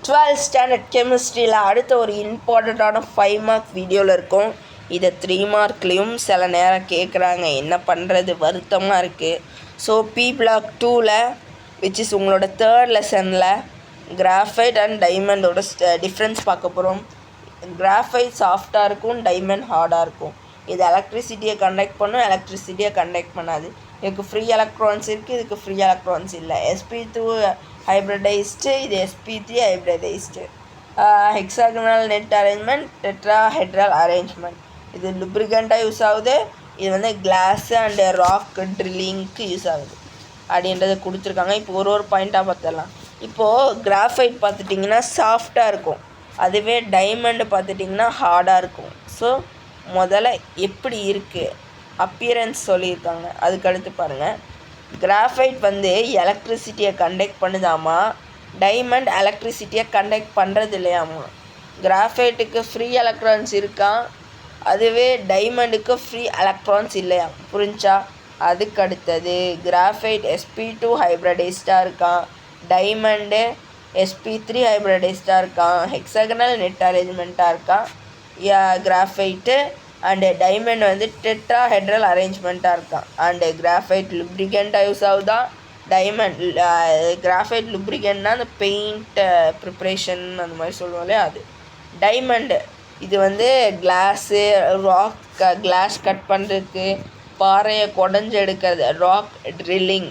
12th standard கெமிஸ்ட்ரியில் அடுத்த ஒரு இம்பார்ட்டண்ட்டான 5 மார்க் வீடியோவில் இருக்கும். இதை 3 மார்க்லேயும் சில நேரம் கேட்குறாங்க. என்ன பண்ணுறது, வருத்தமாக இருக்குது. ஸோ பி பிளாக் 2ல் விச் இஸ் உங்களோட 3rd லெசனில் கிராஃபைட் அண்ட் டைமண்டோட டிஃப்ரென்ஸ் பார்க்க போகிறோம். கிராஃபைட் சாஃப்டாக இருக்கும், டைமண்ட் ஹார்டாக இருக்கும். இது எலக்ட்ரிசிட்டியை கண்டக்ட் பண்ணும், எலக்ட்ரிசிட்டியை கண்டக்ட் பண்ணாது. இதுக்கு ஃப்ரீ எலக்ட்ரான்ஸ் இருக்குது, இதுக்கு ஃப்ரீ எலக்ட்ரான்ஸ் இல்லை. sp2 ஹைப்ரிடைஸ்டு, இது sp3 hybridised. Hexagonal net arrangement, tetrahedral arrangement. இது லுப்ரிகண்ட்டாக யூஸ் ஆகுது. இது வந்து கிளாஸ் அண்டு ராக் ட்ரில்லிங்க்கு யூஸ் ஆகுது அப்படின்றத கொடுத்துருக்காங்க. இப்போ ஒரு பாயிண்ட்டாக பார்த்துடலாம். இப்போது கிராஃபைட் பார்த்துட்டிங்கன்னா சாஃப்டாக இருக்கும், அதுவே டைமண்டு பார்த்துட்டிங்கன்னா ஹார்டாக இருக்கும். ஸோ முதல்ல எப்படி இருக்குது அப்பியரன்ஸ் சொல்லியிருக்காங்க. அதுக்கடுத்து பாருங்கள், கிராஃபைட் வந்து எலக்ட்ரிசிட்டியை கண்டக்ட் பண்ணுதாமா, டைமண்ட் எலக்ட்ரிசிட்டியை கண்டக்ட் பண்ணுறது இல்லையாமா. கிராஃபைட்டுக்கு ஃப்ரீ எலக்ட்ரான்ஸ் இருக்கான், அதுவே டைமண்டுக்கு ஃப்ரீ எலக்ட்ரான்ஸ் இல்லையா. புரிஞ்சா? அதுக்கு அடுத்தது கிராஃபைட் sp2 ஹைப்ரிடைஸ்டாக இருக்கான், டைமண்டு sp3 ஹைப்ரிடைஸ்டாக இருக்கான். ஹெக்ஸாகனல் நெட் அரேஞ்ச்மெண்ட்டாக இருக்கான் கிராஃபைட்டு. அண்டு டைமண்ட் வந்து டெட்ராஹெட்ரல் அரேஞ்ச்மெண்ட்டாக இருக்கான். அண்டு கிராஃபைட் லுப்ரிகண்ட்டாக யூஸ் ஆகுதா. டைமண்ட் கிராஃபைட் லுப்ரிகண்ட்னா அந்த பெயிண்ட் ப்ரிப்ரேஷன் அந்த மாதிரி சொல்லுவோம் இல்லையா, அது. டைமண்டு இது வந்து கிளாஸு, ராக் கிளாஸ் கட் பண்ணுறதுக்கு, பாறையை குடஞ்சி எடுக்கிறது, ராக் ட்ரில்லிங்,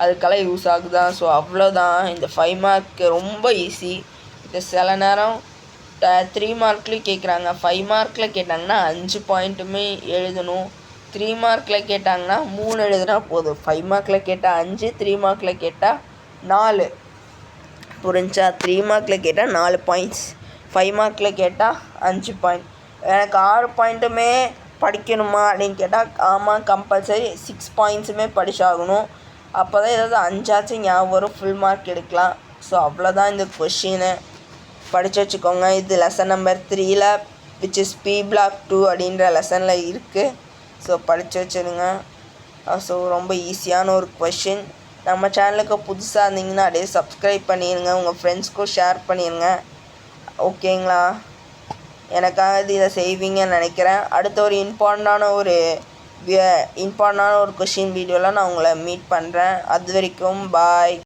அதுக்கெல்லாம் யூஸ் ஆகுதான். ஸோ அவ்வளோதான். இந்த 5 மார்க் ரொம்ப ஈஸி. இது சில நேரம் 3 மார்க்லேயும் கேட்குறாங்க. 5 மார்க்கில் கேட்டாங்கன்னா 5 பாயிண்ட்டுமே எழுதணும். 3 மார்க்கில் கேட்டாங்கன்னா 3 எழுதுனா போதும். 5 மார்க்கில் கேட்டால் 5, 3 மார்க்கில் கேட்டால் 4. புரிஞ்சா? 3 மார்க்கில் கேட்டால் 4 பாயிண்ட்ஸ், 5 மார்க்கில் கேட்டால் 5 பாயிண்ட். எனக்கு 6 பாயிண்ட்டுமே படிக்கணுமா அப்படின்னு கேட்டால் ஆமாம், கம்பல்சரி 6 பாயிண்ட்ஸுமே படிச்சாகணும். அப்போ தான் ஏதாவது 5ஆச்சும் ஞாபகம் வரும், ஃபுல் மார்க் எடுக்கலாம். ஸோ அவ்வளோதான் இந்த கொஷினை. படித்து வச்சுக்கோங்க. இது லெசன் நம்பர் 3ல் விச் இஸ் பி பிளாக் 2 அப்படின்ற லெசனில் இருக்குது. ஸோ படித்து வச்சுருங்க. ஸோ ரொம்ப ஈஸியான ஒரு கொஷின். நம்ம சேனலுக்கு புதுசாக இருந்தீங்கன்னா அப்படியே சப்ஸ்கிரைப் பண்ணிடுங்க, உங்கள் ஃப்ரெண்ட்ஸ்க்கும் ஷேர் பண்ணிடுங்க. ஓகேங்களா? எனக்காக இதை செய்வீங்கன்னு நினைக்கிறேன். அடுத்த ஒரு இம்பார்ட்டண்டான ஒரு கொஷின் வீடியோவில் நான் உங்களை மீட் பண்ணுறேன். அது வரைக்கும் பாய்.